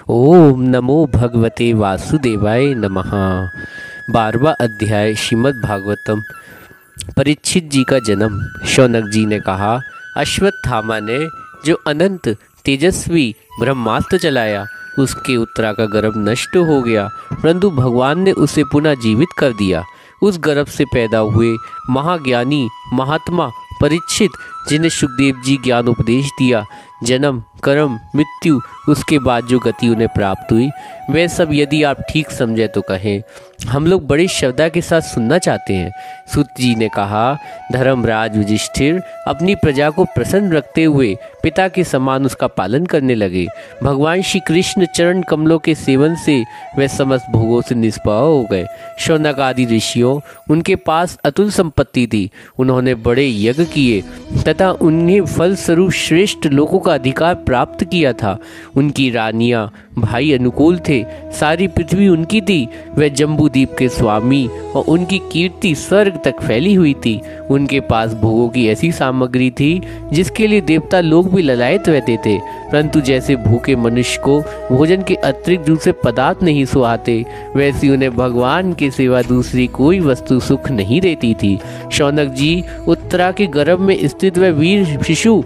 ओम नमो भगवते वासुदेवाय नमः। 12वां अध्याय श्रीमद् भागवतम। परीक्षित जी का जन्म। शौनक जी ने कहा, अश्वत्थामा ने जो अनंत तेजस्वी ब्रह्मास्त्र चलाया उसके उत्तरा का गर्भ नष्ट हो गया, परंतु भगवान ने उसे पुनः जीवित कर दिया। उस गर्भ से पैदा हुए महाज्ञानी महात्मा परीक्षित, जिन्हें सुखदेव जी ज्ञान उपदेश दिया, जन्म कर्म मृत्यु उसके बाद जो गति उन्हें प्राप्त हुई, वह सब यदि आप ठीक समझे तो कहें। हम लोग बड़ी श्रद्धा के साथ सुनना चाहते हैं। सूत जी ने कहा, धर्मराज युधिष्ठिर अपनी प्रजा को प्रसन्न रखते हुए पिता के समान उसका पालन करने लगे। भगवान श्री कृष्ण चरण कमलों के सेवन से वे समस्त भोगों से निष्प्रभ हो गए। शौनक आदि ऋषियों, उनके पास अतुल संपत्ति थी। उन्होंने बड़े यज्ञ किए तथा उन्हें फलस्वरूप श्रेष्ठ लोगों का अधिकार प्राप्त किया था। उनकी रानियां भाई अनुकूल थे। सारी पृथ्वी उनकी थी। वह जम्बूद्वीप के स्वामी और उनकी कीर्ति स्वर्ग तक फैली हुई थी। उनके पास भोगों की ऐसी सामग्री थी जिसके लिए देवता लोग भी ललायत रहते थे, परंतु जैसे भूखे मनुष्य को भोजन के अतिरिक्त दूसरे पदार्थ नहीं सुहाते, वैसी उन्हें भगवान के सिवा दूसरी कोई वस्तु सुख नहीं देती थी। शौनक जी उत्तरा के गर्भ में स्थित वह वीर शिशु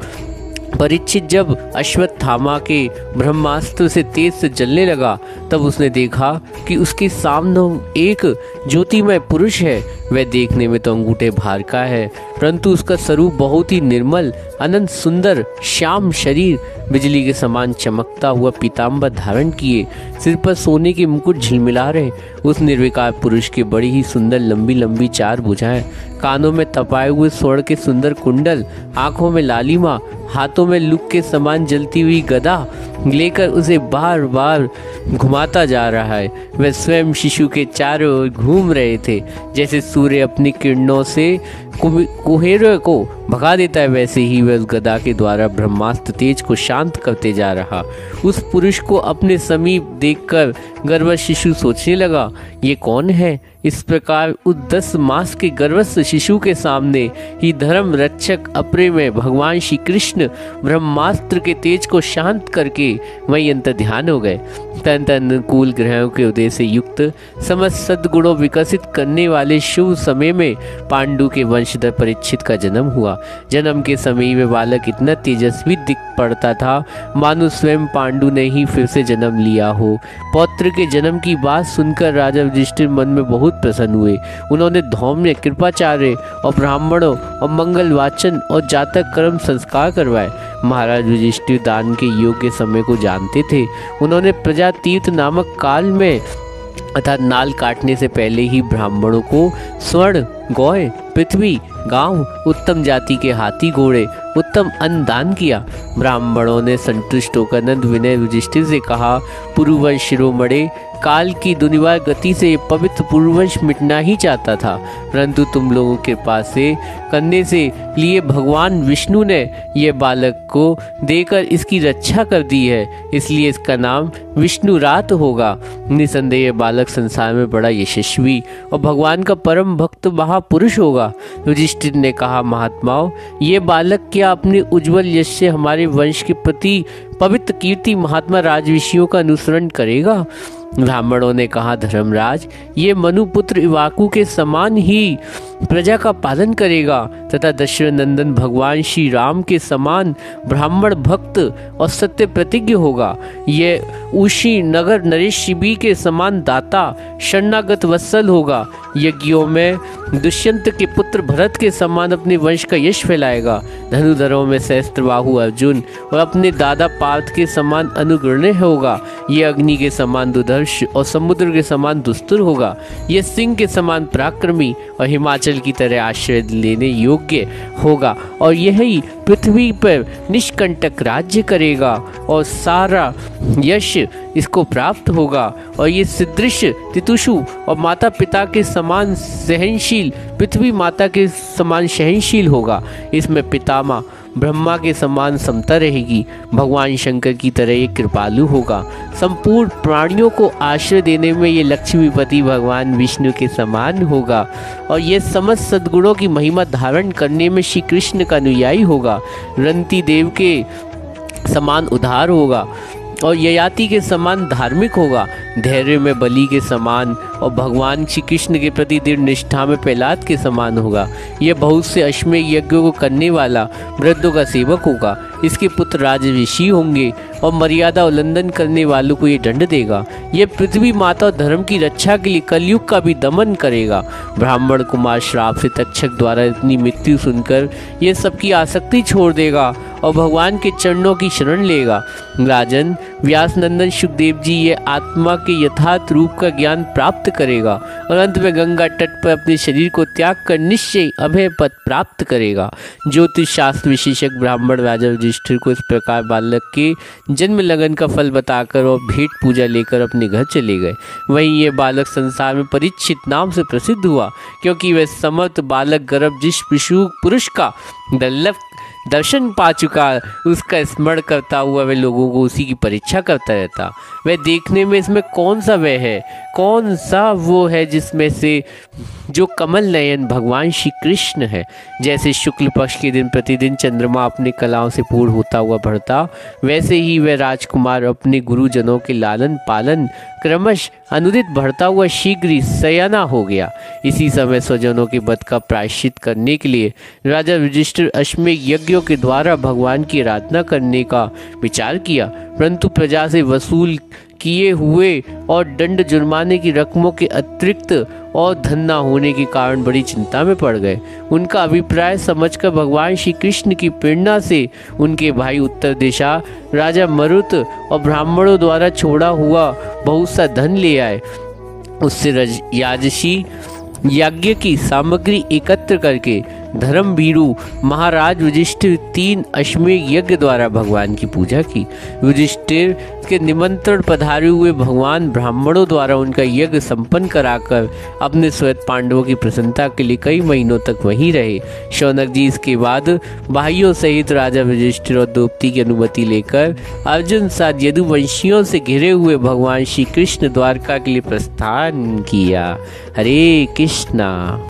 परीक्षित जब अश्वत्थामा के ब्रह्मास्त्र से तेज से जलने लगा, तब उसने देखा कि उसके सामने एक ज्योतिमय पुरुष है। वह देखने में तो अंगूठे भार का है, परंतु उसका स्वरूप बहुत ही निर्मल अनंत सुंदर, श्याम शरीर, बिजली के समान चमकता हुआ पीताम्बर धारण किए, सिर पर सोने के मुकुट झिलमिला रहे। उस निर्विकार पुरुष के बड़ी ही सुंदर लंबी लंबी 4 भुजाएं, कानों में तपाए हुए स्वर्ण के सुंदर कुंडल, आंखों में लालिमा, हाथों में लुक के समान जलती हुई गदा लेकर उसे बार बार घुमाता जा रहा है। वह स्वयं शिशु के चारों ओर घूम रहे थे। जैसे सूर्य अपनी किरणों से कुहेरे को भगा देता है, वैसे ही वह उस गदा के द्वारा ब्रह्मास्त्र तेज को शांत करते जा रहा। उस पुरुष को अपने समीप देखकर गर्भस्थ शिशु सोचने लगा, ये कौन है? इस प्रकार उस 10 मास के गर्भस्थ शिशु के सामने ही धर्म रक्षक अपने में भगवान श्री कृष्ण ब्रह्मास्त्र के तेज को शांत करके वही अंतर ध्यान हो गए। तन अनुकूल ग्रहों के उदय से युक्त समस्त सद्गुणों विकसित करने वाले शुभ समय में पांडु के वंशधर परीक्षित का जन्म हुआ। जन्म के समय में बालक इतना तेजस्वी दिख पड़ता था मानो स्वयं पांडु ने ही फिर से जन्म लिया हो। पौत्र के जन्म की बात सुनकर राजा युधिष्ठिर मन में बहुत प्रसन्न हुए। उन्होंने धौम्य कृपाचार्य और ब्राह्मणों और मंगल वाचन और जातक कर्म संस्कार करवाए। महाराज युधिष्ठिर दान के योग्य समय को जानते थे। उन्होंने प्रजा तीर्थ नामक काल में अर्थात नाल काटने से पहले ही ब्राह्मणों को स्वर्ण, गौएं, पृथ्वी, गांव, उत्तम जाति के हाथी घोड़े, उत्तम अन्न दान किया। ब्राह्मणों ने संतुष्ट होकर नंद विनय युधिष्ठिर से कहा, पुरुवंश शिरोमणे काल की दुनिवार गति से पवित्र पूर्ववंश मिटना ही चाहता था, परंतु तुम लोगों के पास से करने से लिए भगवान विष्णु ने यह बालक को देकर इसकी रक्षा कर दी है, इसलिए इसका नाम विष्णुरात होगा। निसंदेह बालक संसार में बड़ा यशस्वी और भगवान का परम भक्त महापुरुष होगा। युधिष्ठिर ने कहा, महात्माओं, ये बालक क्या अपने उज्जवल यश से हमारे वंश के प्रति पवित्र कीर्ति महात्मा राजऋषियों का अनुसरण करेगा? ब्राह्मणों ने कहा, धर्मराज, ये मनुपुत्र इवाकु के समान ही प्रजा का पालन करेगा तथा दशरथ नंदन भगवान श्री राम के समान ब्राह्मण भक्त और सत्य प्रतिज्ञ होगा। ये उशी नगर नरेश शिबी के समान दाता शरणागत वत्सल होगा। यज्ञों में दुष्यंत के पुत्र भरत के समान अपने वंश का यश फैलाएगा। धनुधरों में सहस्त्रबाहु अर्जुन और अपने दादा पार्थ के समान अनुग्रह होगा। ये अग्नि के समान दुर्धर्ष और समुद्र के समान दुस्तुर होगा। ये सिंह के समान पराक्रमी और हिमाचल की तरह आश्रय लेने योग्य होगा, और यही पृथ्वी पर निष्कंटक राज्य करेगा और सारा यश इसको प्राप्त होगा। और ये सदृश तितुषु और माता पिता के समान सहनशील, पृथ्वी माता के समान सहनशील होगा। इसमें पितामह ब्रह्मा के समान समता रहेगी। भगवान शंकर की तरह ये कृपालु होगा। संपूर्ण प्राणियों को आश्रय देने में ये लक्ष्मीपति भगवान विष्णु के समान होगा, और ये समस्त सद्गुणों की महिमा धारण करने में श्री कृष्ण का अनुयायी होगा। रंती देव के समान उदार होगा और ययाति के समान धार्मिक होगा, धैर्य में बलि के समान और भगवान श्री कृष्ण के प्रति दृढ़ निष्ठा में प्रहलाद के समान होगा। यह बहुत से अश्वमेध यज्ञों को करने वाला वृद्धों का सेवक होगा। इसके पुत्र राजऋषि होंगे और मर्यादा उल्लंघन करने वालों को ये दंड देगा। यह पृथ्वी माता और धर्म की रक्षा के लिए कलयुग का भी दमन करेगा। ब्राह्मण कुमार श्राप से तक्षक द्वारा इतनी मृत्यु सुनकर यह सबकी आसक्ति छोड़ देगा और भगवान के चरणों की शरण लेगा। राजन, व्यास नंदन सुखदेव जी ये आत्मा के यथार्थ रूप का ज्ञान प्राप्त करेगा और अंत में गंगा तट पर अपने शरीर को त्याग कर निश्चय अभय पद प्राप्त करेगा। ज्योतिष शास्त्र विशेषज्ञ ब्राह्मण राजा युधिष्ठिर को इस प्रकार बालक के जन्म लगन का फल बताकर और भेंट पूजा लेकर अपने घर चले गए। वहीं ये बालक संसार में परीक्षित नाम से प्रसिद्ध हुआ, क्योंकि वह समर्थ बालक गर्भ जिस पुरुष का दर्शन पा चुका, उसका स्मरण करता हुआ वह लोगों को उसी की परीक्षा करता रहता। वह देखने में इसमें कौन सा वह है, कौन सा वो है जिसमें से जो कमल नयन भगवान श्री कृष्ण है। जैसे शुक्ल पक्ष के दिन प्रतिदिन चंद्रमा अपनी कलाओं से पूर्ण होता हुआ बढ़ता, वैसे ही वह राजकुमार अपने गुरुजनों के लालन पालन क्रमश अनुदित बढ़ता हुआ शीघ्र ही सयाना हो गया। इसी समय स्वजनों के वध का प्रायश्चित करने के लिए राजा युधिष्ठिर अश्वमेध यज्ञों के द्वारा भगवान की आराधना करने का विचार किया, परंतु प्रजा से वसूल किए हुए और दंड जुर्माने की रकमों के अतिरिक्त और धन न होने के कारण बड़ी चिंता में पड़ गए। उनका अभिप्राय समझकर भगवान श्री कृष्ण की प्रेरणा से उनके भाई उत्तर दिशा राजा मरुत और ब्राह्मणों द्वारा छोड़ा हुआ बहुत सा धन ले आए। उससे राजसी यज्ञ की सामग्री एकत्र करके धर्मभीरु महाराज युधिष्ठिर 3 अश्वमेध यज्ञ द्वारा भगवान की पूजा की। युधिष्ठिर के निमंत्रण पधारे हुए भगवान ब्राह्मणों द्वारा उनका यज्ञ संपन्न कराकर अपने श्वेत पांडवों की प्रसन्नता के लिए कई महीनों तक वहीं रहे। शौनक जी इसके बाद भाइयों सहित राजा युधिष्ठिर और द्रौपदी की अनुमति लेकर अर्जुन साथ यदुवंशियों से घिरे हुए भगवान श्री कृष्ण द्वारका के लिए प्रस्थान किया। हरे कृष्णा।